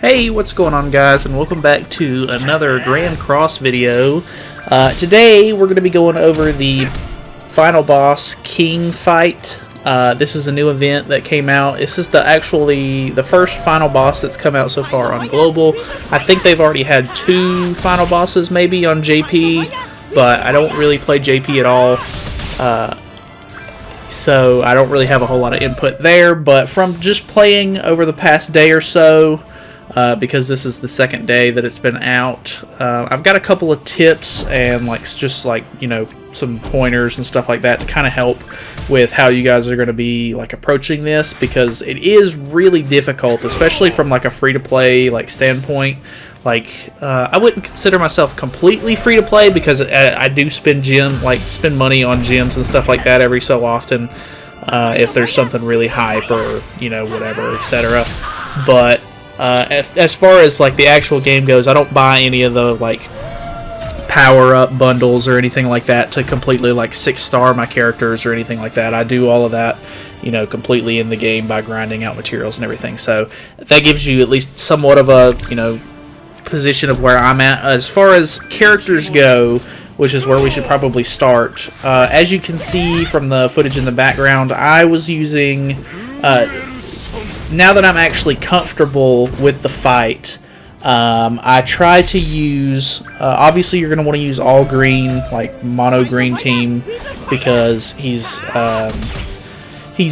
Hey, what's going on, guys, and welcome back to another Grand Cross video. Today we're going to be going over the final boss King fight. This is a new event that came out. This is the first final boss that's come out so far on Global. I think they've already had two final bosses maybe on JP, but I don't really play JP at all. So I don't really have a whole lot of input there, but from just playing over the past day or so, because this is the second day that it's been out, I've got a couple of tips and some pointers and stuff like that to kind of help with how you guys are going to be approaching this, because it is really difficult, especially from a free-to-play standpoint. I wouldn't consider myself completely free to play because I do spend money on gems and stuff like that every so often, if there's something really hype or whatever, etc. But as far as the actual game goes, I don't buy any of the power up bundles or anything like that to completely 6-star my characters or anything like that. I do all of that completely in the game by grinding out materials and everything. So that gives you at least somewhat of a position of where I'm at as far as characters go, which is where we should probably start. As you can see from the footage in the background, I was using, now that I'm actually comfortable with the fight, I try to use, obviously you're going to want to use all green, mono green team, because he's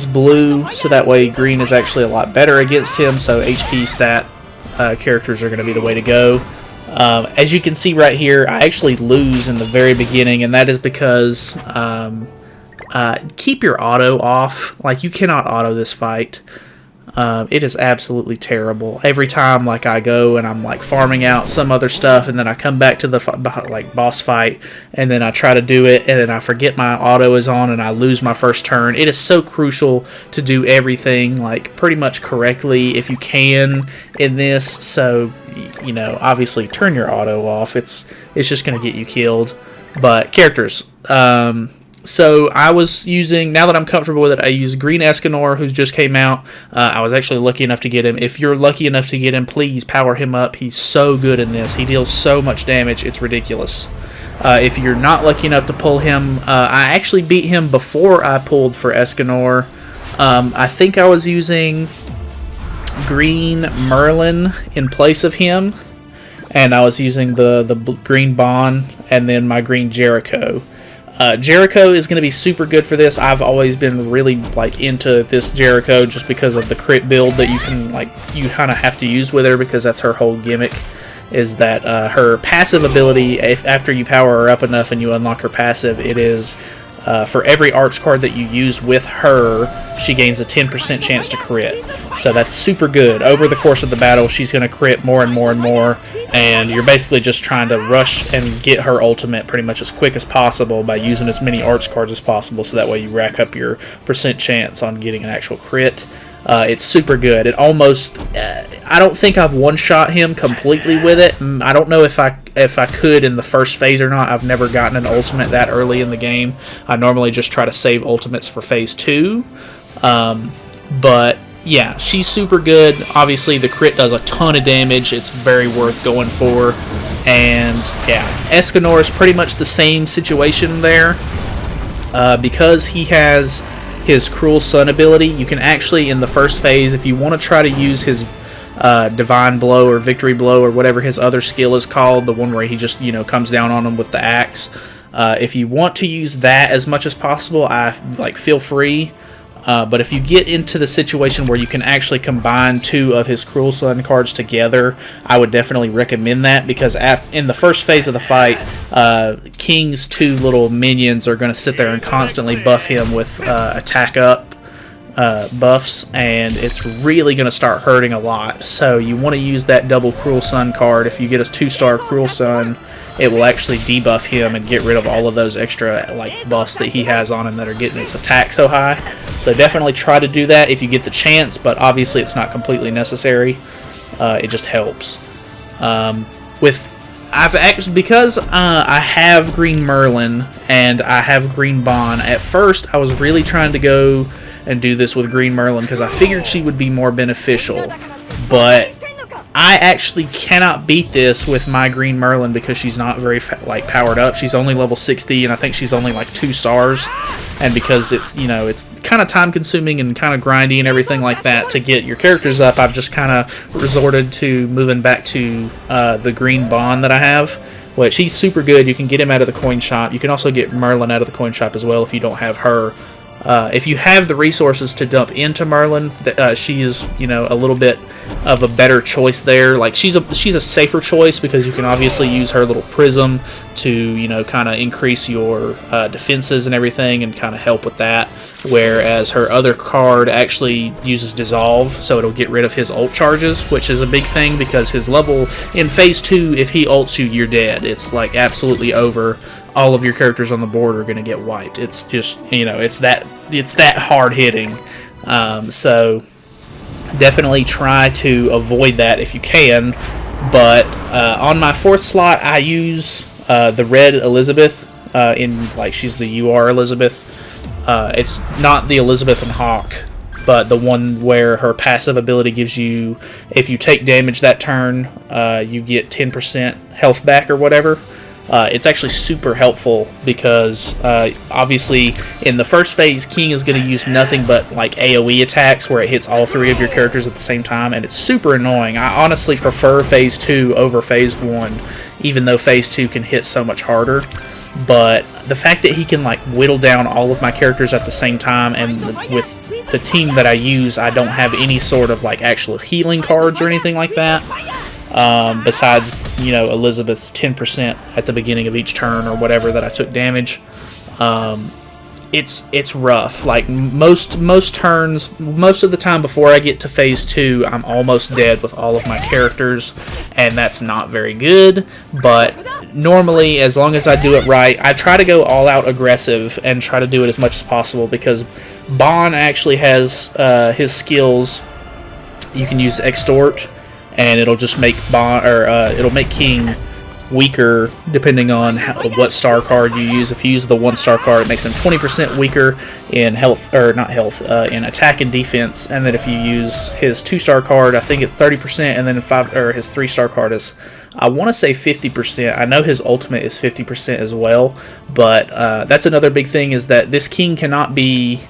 blue, so that way green is actually a lot better against him, so HP stat characters are going to be the way to go. As you can see right here, I actually lose in the very beginning, and that is because keep your auto off. You cannot auto this fight. It is absolutely terrible. Every time I go and I'm farming out some other stuff, and then I come back to the boss fight, and then I try to do it, and then I forget my auto is on and I lose my first turn. It is so crucial to do everything pretty much correctly if you can in this. So obviously turn your auto off. It's just going to get you killed. But characters, so I was using, now that I'm comfortable with it, I use Green Escanor, who just came out. I was actually lucky enough to get him. If you're lucky enough to get him, please power him up. He's so good in this. He deals so much damage, it's ridiculous. If you're not lucky enough to pull him, I actually beat him before I pulled for Escanor. I think I was using Green Merlin in place of him, and I was using the Green Bond and then my Green Jericho. Jericho is going to be super good for this. I've always been really into this Jericho just because of the crit build that you can you kind of have to use with her, because that's her whole gimmick, is that her passive ability, after you power her up enough and you unlock her passive, it is for every arts card that you use with her, she gains a 10% chance to crit. So that's super good. Over the course of the battle, she's going to crit more and more and more, and you're basically just trying to rush and get her ultimate pretty much as quick as possible by using as many arts cards as possible, so that way you rack up your percent chance on getting an actual crit. It's super good. It almost, I don't think I've one-shot him completely with it. I don't know if I could in the first phase or not. I've never gotten an ultimate that early in the game. I normally just try to save ultimates for phase 2. But yeah, she's super good. Obviously the crit does a ton of damage. It's very worth going for. And yeah, Escanor is pretty much the same situation there. Because he has his Cruel Sun ability, you can actually, in the first phase, if you want to try to use his Divine Blow or Victory Blow or whatever his other skill is called, the one where he just comes down on him with the axe, if you want to use that as much as possible, feel free. But if you get into the situation where you can actually combine two of his Cruel Sun cards together, I would definitely recommend that, because in the first phase of the fight, King's two little minions are going to sit there and constantly buff him with attack up buffs, and it's really going to start hurting a lot. So you want to use that double Cruel Sun card. If you get a 2-star Cruel Sun, it will actually debuff him and get rid of all of those extra buffs that he has on him that are getting his attack so high. So definitely try to do that if you get the chance, but obviously it's not completely necessary. It just helps. Because I have Green Merlin and I have Green Bond, at first I was really trying to go and do this with Green Merlin because I figured she would be more beneficial, but I actually cannot beat this with my Green Merlin because she's not very like powered up. She's only level 60, and I think she's only like 2 stars. And because it's it's kind of time consuming and kind of grindy and everything like that to get your characters up, I've just kind of resorted to moving back to the Green Bond that I have, which he's super good. You can get him out of the coin shop. You can also get Merlin out of the coin shop as well if you don't have her. If you have the resources to dump into Merlin, she is, a little bit of a better choice there. Like she's a safer choice because you can obviously use her little prism to, kind of increase your defenses and everything and kind of help with that. Whereas her other card actually uses Dissolve, so it'll get rid of his ult charges, which is a big thing because his level in Phase 2, if he ults you, you're dead. It's like absolutely over. All of your characters on the board are going to get wiped. It's just, it's that hard hitting. So definitely try to avoid that if you can. But on my 4th slot, I use the red Elizabeth. She's the UR Elizabeth. It's not the Elizabeth and Hawk, but the one where her passive ability gives you, if you take damage that turn, you get 10% health back or whatever. It's actually super helpful because obviously in the first phase, King is going to use nothing but like AoE attacks where it hits all 3 of your characters at the same time, and it's super annoying. I honestly prefer Phase 2 over Phase 1, even though Phase 2 can hit so much harder. But the fact that he can like whittle down all of my characters at the same time, and with the team that I use, I don't have any sort of like actual healing cards or anything like that. Besides, Elizabeth's 10% at the beginning of each turn or whatever that I took damage. It's rough. Like most turns, most of the time before I get to Phase 2, I'm almost dead with all of my characters, and that's not very good. But normally, as long as I do it right, I try to go all out aggressive and try to do it as much as possible because Bon actually has his skills. You can use Extort, and it'll just make it'll make King weaker depending on what star card you use. If you use the 1-star card, it makes him 20% weaker in health, or not health, in attack and defense. And then if you use his 2-star card, I think it's 30%, and then his 3-star card is, I want to say 50%. I know his ultimate is 50% as well, but that's another big thing, is that this King cannot be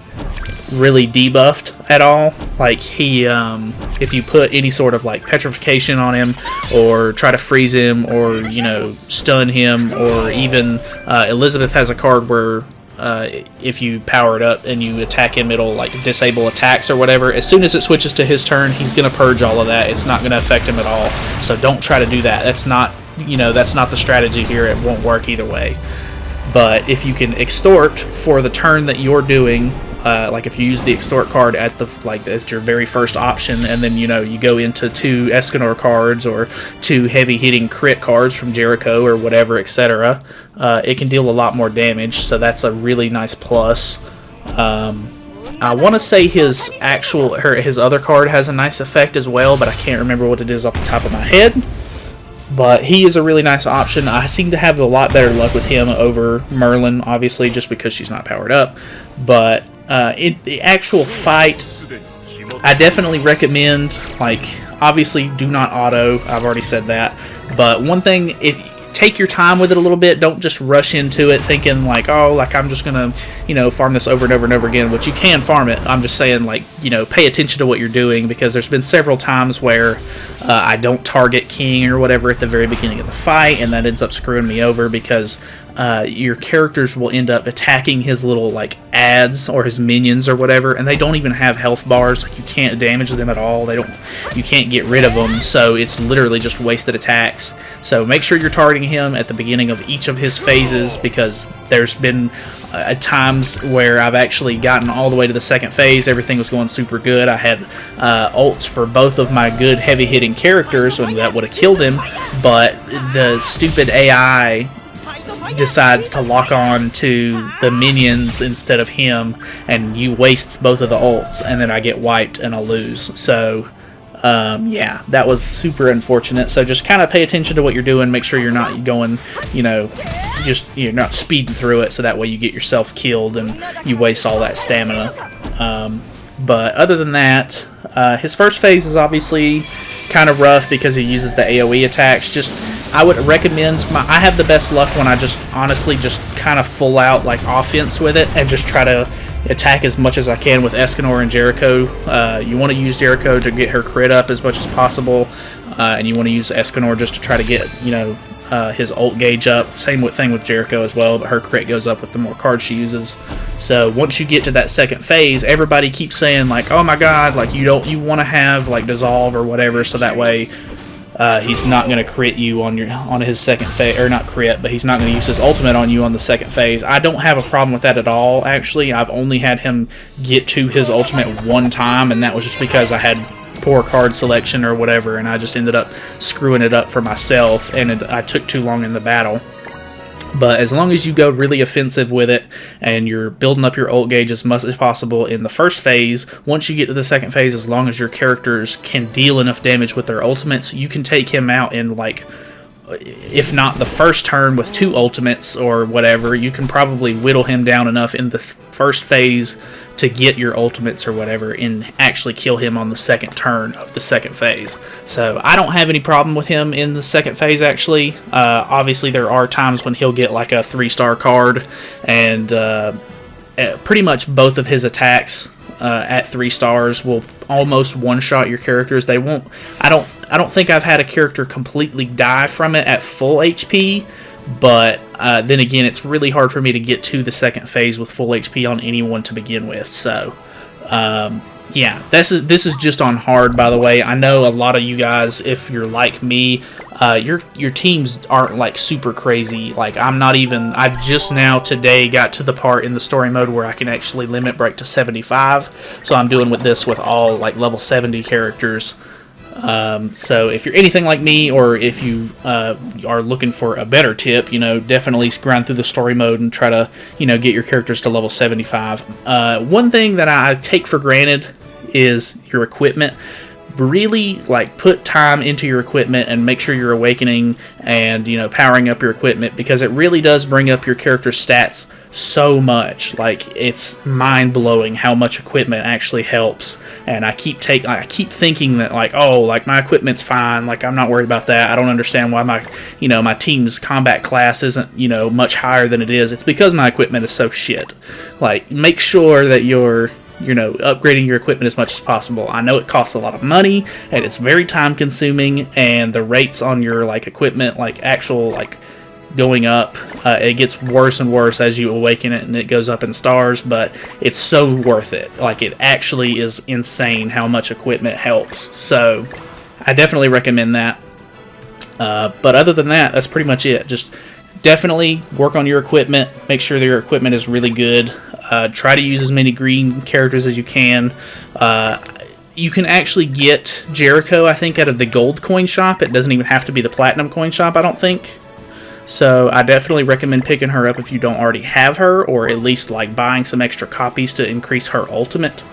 really debuffed at all. Like he if you put any sort of like petrification on him, or try to freeze him, or stun him, or even Elizabeth has a card where if you power it up and you attack him, it'll like disable attacks or whatever. As soon as it switches to his turn, he's gonna purge all of that. It's not gonna affect him at all, so don't try to do that. That's not the strategy here. It won't work either way. But if you can extort for the turn that you're doing, like if you use the extort card at as your very first option, and then you go into 2 Escanor cards or 2 heavy hitting crit cards from Jericho or whatever, etc., it can deal a lot more damage. So that's a really nice plus. I want to say his other card has a nice effect as well, but I can't remember what it is off the top of my head. But he is a really nice option. I seem to have a lot better luck with him over Merlin, obviously, just because she's not powered up. But in the actual fight, I definitely recommend, obviously, do not auto. I've already said that. But one thing, take your time with it a little bit. Don't just rush into it thinking I'm just going to, farm this over and over and over again, which you can farm it. I'm just saying, pay attention to what you're doing, because there's been several times where I don't target King or whatever at the very beginning of the fight, and that ends up screwing me over because your characters will end up attacking his little ads or his minions or whatever, and they don't even have health bars. You can't damage them at all. You can't get rid of them, so it's literally just wasted attacks. So make sure you're targeting him at the beginning of each of his phases, because there's been times where I've actually gotten all the way to the second phase. Everything was going super good. I had ults for both of my good heavy hitting characters, and that would have killed him, but the stupid AI decides to lock on to the minions instead of him, and you wastes both of the ults, and then I get wiped and I lose. So yeah, that was super unfortunate. So just kind of pay attention to what you're doing. Make sure you're not going, you're not speeding through it, so that way you get yourself killed and you waste all that stamina. But other than that, his first phase is obviously kind of rough because he uses the AoE attacks. Just, I would recommend, I have the best luck when I just honestly just kind of full out like offense with it and just try to attack as much as I can with Escanor and Jericho. You want to use Jericho to get her crit up as much as possible, and you want to use Escanor just to try to get, you know, his ult gauge up. Same thing with Jericho as well, but her crit goes up with the more cards she uses. So once you get to that second phase, everybody keeps saying like, oh my god, like you want to have like dissolve or whatever, so that way he's not going to crit you on his second phase, or not crit, but he's not going to use his ultimate on you on the second phase. I don't have a problem with that at all, actually. I've only had him get to his ultimate one time, and that was just because I had poor card selection or whatever, and I just ended up screwing it up for myself, and I took too long in the battle. But as long as you go really offensive with it and you're building up your ult gauge as much as possible in the first phase, once you get to the second phase, as long as your characters can deal enough damage with their ultimates, you can take him out in, like, if not the first turn with 2 ultimates or whatever, you can probably whittle him down enough in the first phase to get your ultimates or whatever and actually kill him on the second turn of the second phase. So I don't have any problem with him in the second phase, actually. Obviously there are times when he'll get like a 3-star card, and pretty much both of his attacks at 3 stars will almost one-shot your characters. They won't. I don't think I've had a character completely die from it at full HP, but then again, it's really hard for me to get to the second phase with full HP on anyone to begin with. So yeah, this is just on hard, by the way. I know a lot of you guys, if you're like me, your teams aren't like super crazy. Like I just now today got to the part in the story mode where I can actually limit break to 75. So I'm doing this with all like level 70 characters. So if you're anything like me, or if you are looking for a better tip, you know, definitely grind through the story mode and try to, you know, get your characters to level 75. One thing that I take for granted is your equipment. Really, like, put time into your equipment and make sure you're awakening and, you know, powering up your equipment, because it really does bring up your character's stats so much. Like, it's mind-blowing how much equipment actually helps. And I keep thinking that, like, oh, like, my equipment's fine, like, I'm not worried about that. I don't understand why my team's combat class isn't, you know, much higher than it is. It's because my equipment is so shit. Like, make sure that you're, you know, upgrading your equipment as much as possible. I know it costs a lot of money, and it's very time consuming, and the rates on your, like, equipment, like, actual, like, going up, it gets worse and worse as you awaken it, and it goes up in stars, but it's so worth it. Like, it actually is insane how much equipment helps. So I definitely recommend that. But other than that, that's pretty much it. Just definitely work on your equipment, make sure that your equipment is really good. Try to use as many green characters as you can. You can actually get Jericho, I think, out of the gold coin shop. It doesn't even have to be the platinum coin shop, I don't think. So I definitely recommend picking her up if you don't already have her, or at least like buying some extra copies to increase her ultimate.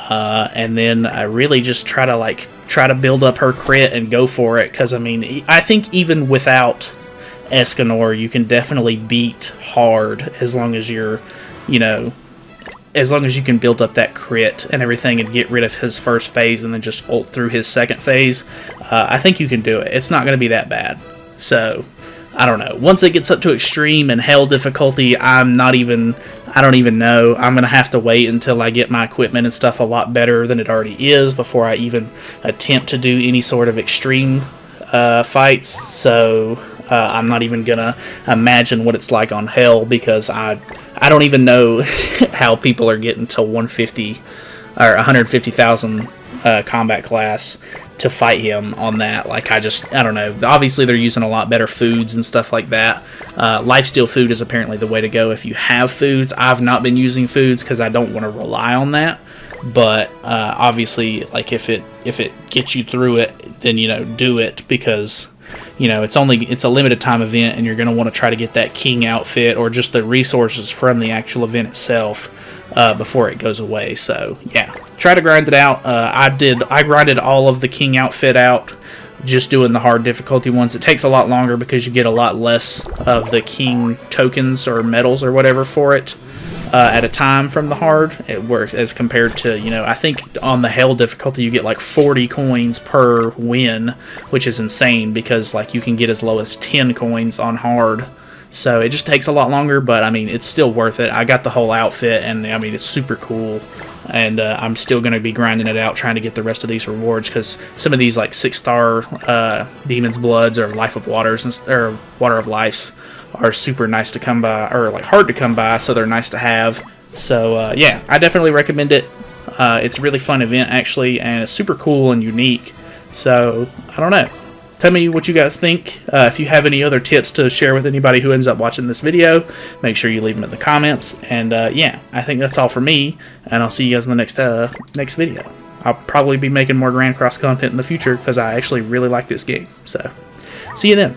And then I really just try to build up her crit and go for it, because I mean, I think even without Escanor, you can definitely beat hard as long as you're, you know, as long as you can build up that crit and everything and get rid of his first phase and then just ult through his second phase. I think you can do it. It's not going to be that bad. So I don't know. Once it gets up to extreme and hell difficulty, I don't even know. I'm going to have to wait until I get my equipment and stuff a lot better than it already is before I even attempt to do any sort of extreme fights. So I'm not even going to imagine what it's like on hell, because I don't even know how people are getting to 150 or 150,000 combat class to fight him on that. Like, I don't know. Obviously, they're using a lot better foods and stuff like that. Lifesteal food is apparently the way to go if you have foods. I've not been using foods because I don't want to rely on that. But obviously, like, if it gets you through it, then, you know, do it, because, you know, it's a limited time event, and you're going to want to try to get that king outfit or just the resources from the actual event itself before it goes away. So yeah, try to grind it out. I grinded all of the king outfit out, just doing the hard difficulty ones. It takes a lot longer because you get a lot less of the king tokens or medals or whatever for it. at a time from the hard. It works as compared to, you know, I think on the hell difficulty you get like 40 coins per win, which is insane because like you can get as low as 10 coins on hard. So it just takes a lot longer, but I mean, it's still worth it. I got the whole outfit, and I mean, it's super cool. And I'm still going to be grinding it out, trying to get the rest of these rewards, because some of these like 6-star Demon's Bloods or Life of Waters or Water of Lives are super nice to come by, or like hard to come by, so they're nice to have. So yeah, I definitely recommend it. It's a really fun event actually, and it's super cool and unique. So I don't know. Tell me what you guys think. If you have any other tips to share with anybody who ends up watching this video, make sure you leave them in the comments. And yeah, I think that's all for me, and I'll see you guys in the next video. I'll probably be making more Grand Cross content in the future because I actually really like this game. So, see you then.